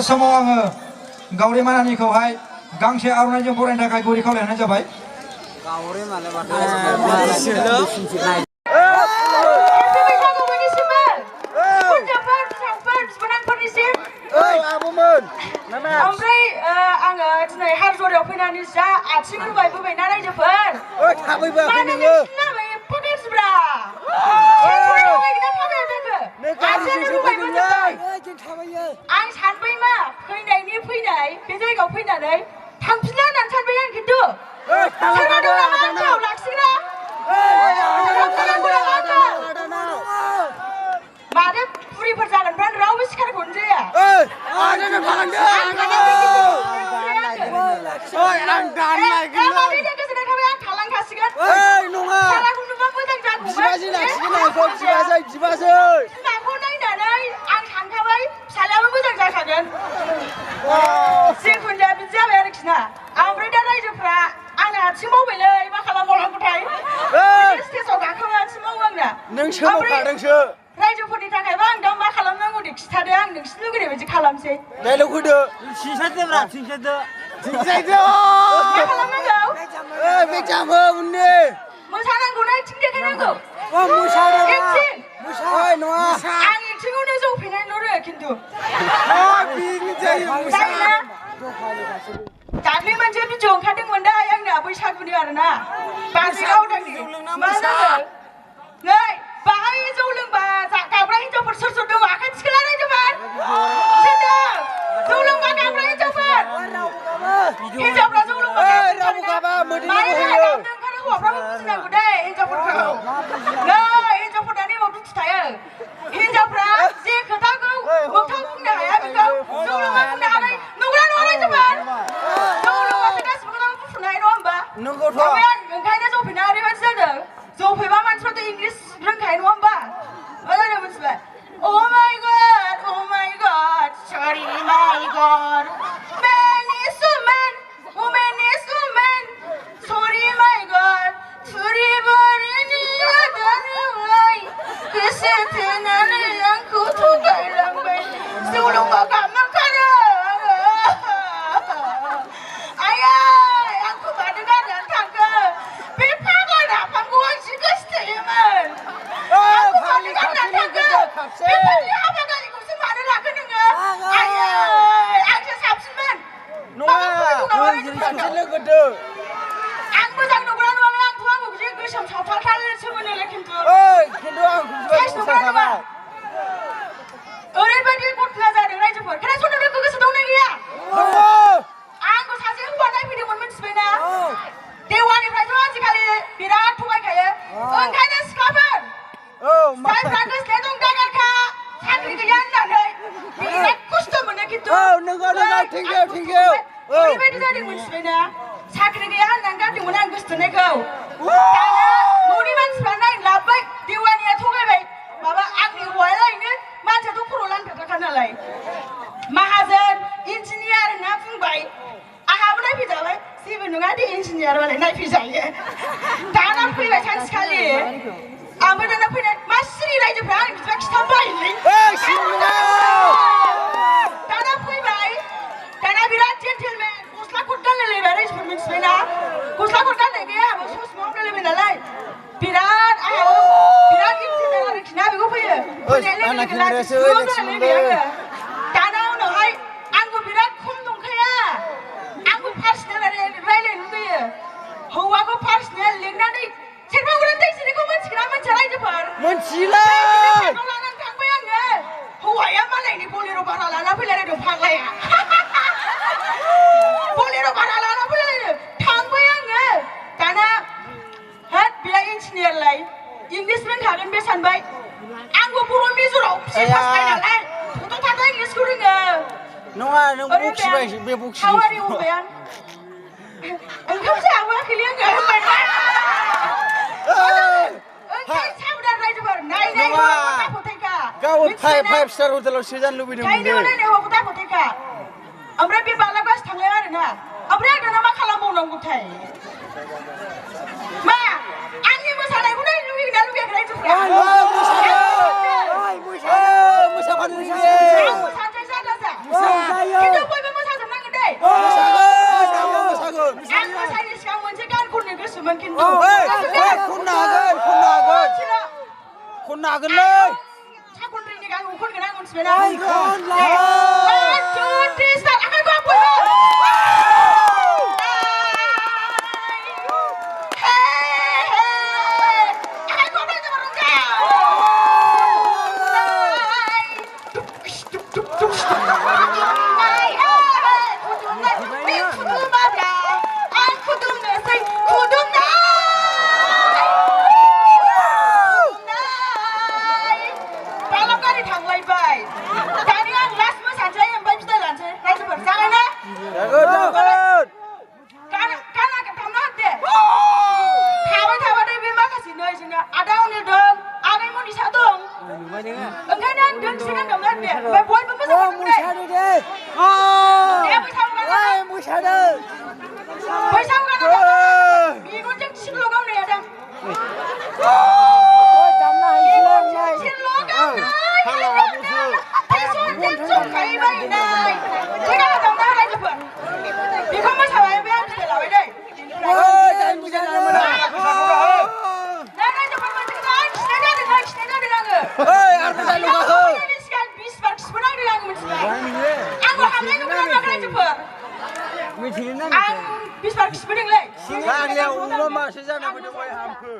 समाव आङो गावरेमानिखौहाय गांसे आर'नाइजों बरायनो थाखाय गुरै खावलायनाय जाबाय। ओमफ्राय आङो दिनै हारजरायाव फैनानै जा आथिं रुबायबोबायना रायजोफोर मानो नोंसिनाबो एफा गाज्रिब्रा आं सानबाय मा फैनाय बे जायगायाव फैनानै थांफिनला होननानै सानबाय आं खिन्थु सोरबा दं नामा आंखौ लाखिग्रा माथो बुरिफोर जागोनफ्रा रावबो सिखारखौनो जाया बिमाखौ नायनानै आं सानखाबाय फिसालायाबो मोजां जाखागोन जिखुनु जाया बिदि जाबाय आरोखि ना ओमफ्राय दा रायजोफ्रा आंना आथिं मावबायलै मा खालामबावनांगौथाय स्टेजाव गाखोबा आथिं मावो आंना नों सोमावखादोंसो रायजोफोरनि थाखायबा आं दा मा खालामनांगौ दे खिथादो आं नोंसिनि लुगैनाय बायदि खालामसै डायलग होदो मा खालामनांगौ बेजामो उननि मोसानांगौ ना एक्टिं देखायनांगौ एक्टिं आं एक्टिंखौनो जौ फेनायल' रोङो खिन्थु दाख्लै मोनसे भिडिअ ओंखारदोंमोन दा आंना बैसागुनि आरोना बाजै गावदांनि मा जादों नै बाहाय जौ लोंबा गाबग्रा हिनजावफोर सोर सोर दङ आखाइ थिखोला रायजोफोर सोर दं जौ लोंबा गाबग्रा हिनजावफोर हिनजावफ्रा जौ लोंबा मानि थाखाय गाबनो ओंखारो हौवाफ्राबो बुजिनांगौ दे हिनजावफोरखौ नै हिनजावफोर दानि उनाव दुखु थायो हिनजावफ्रा जे खोथाखौ मोगथां बुंनो हाया बेखौ जौ लोंबा बुंनो हानाय नंगौना नङा रायजोफोर जौ लोंबासो गासिबो खोथाखौ बुंनो हायो नङा होमबा ओमफ्राय आं ओंखायनो जौ फेना ओरैबायदि जादों जौ फेबा मानसिफ्राथ' इंलिस रोंखायो नङा होमबा मा जादों मिथिबाय Oh my God, sorry my God, man is a man, woman is a man, sorry my God, sorry but any other way, kesetenane aku tugai lambai, sebelum kakak makan. Ayah, aku badengar dan tangga, bepagan apa gua juga steamer. Aku badengar dan tangga, bepagan apa kali gua semana lakukan dengan ayah, aku sabsiman. Ang moजां नंगौना नङा आंथ' आंबो बिदि गोसोम सावथालसो मोनोलै खिन्थु साइस नंगौना नङा ओरैबायदि घटना जादों रायजोफोर खोनासंनो गोसो दंना गैया आंखौ सासे हौवा नायफैदोंमोन मिथिबायना देवानिफ्रायथ' आजिखालि बिराद थगायखायो ओंखायनो सिख्लाफोर जायफ्रा गोसोआ दं दागारखा साख्रि गैया होननानै बिराद खस्थ' मोनो खिन्थु ओरैबायदि जादों मिथिबायना साख्रि गैया होननानै गारदोंमोन आं गोसोथोनायखौ दाना न'नि मानसिफ्रा नायनो लाबोबाय देवानिया थगायबाय माबा आंनि हौवायालायनो मानसियाथ' खर' लांथारखा नालाय माहाजोन इन्जिनियार होनना बुंबाय आंहाबो नायफैजाबाय जेबो नङा दे इन्जिनियारबालाय नायफैजायो दाना फैबाय सानसेखालि ओमफ्राय दाना फैनाय मा सिरि रायजोफ्रा आं बिदिबा खिथानो बायोलै दाना फैबाय दाना बिराद जेन्टेलमेन गस्ला खट गानलायलायबाय रायजोफोर मिथिबायना गस्ला खट गाननाय गैया आंहाबो ससमा हमलायलायबाय नालाय बिराद आंहाबो बिराद इन्टिमेट आरोखि ना बेखौ फैयो फैनाय लोगो लोगो लाजिलायबाय आङो दाना उनावहाय आंबो बिराद खम नंखाया आंबो पार्सनेल रायलायनो लुगैयो हौवाखौ पार्सनेल लिंनानै सेरफांगुरिनि दैजिरिखौ मिथिगोना मिथिया रायजोफोर मिथिला लानानै थांबाय आङो हौवाया मालायनि बलेर' भारा लाना फैलायदों फाग्लाया बलेर' भारा लाना फैलायदों थांबाय आङो दाना हाट बिराद इन्जिनियारलाय इंलिस रोंखागोन बे सानबाय आंबो बर' मेजराव पिए पास नालाय थथ' थाथ' इंलिसखौ रोङो नङा नों बखिबाय बे बखि हावारि बुंबाय आं ओंखाम जाबोआखैलै आङो होनबाय साबधान रायजोफोर नायनाय हौवाखौ दाफोथायखा गाव 5 स्टार हटेलाव सोजानो लुबैदोंमोन नायनाय हौवाखौ दाफोथायखा ओमफ्राय बे बालागास थांलाय आरोना ओमफ्राय आं दाना मा खालामबावनांगौथाय मा आंनि मोसानायखौ नायनो लुगैयोना लुगैयाखै रायजोफ्रा मोसाफानो लुगैयो जानायनि सिगां मोनसे गान खननो गोसोमोन खिन्थु खननो हागोनलै साखनद्रिनि गानखौ खनगोन आं मिथिबायना खनला 1 2 3 start आखाइखौ बयबो Misalnya ulama sejana pada wayang ke.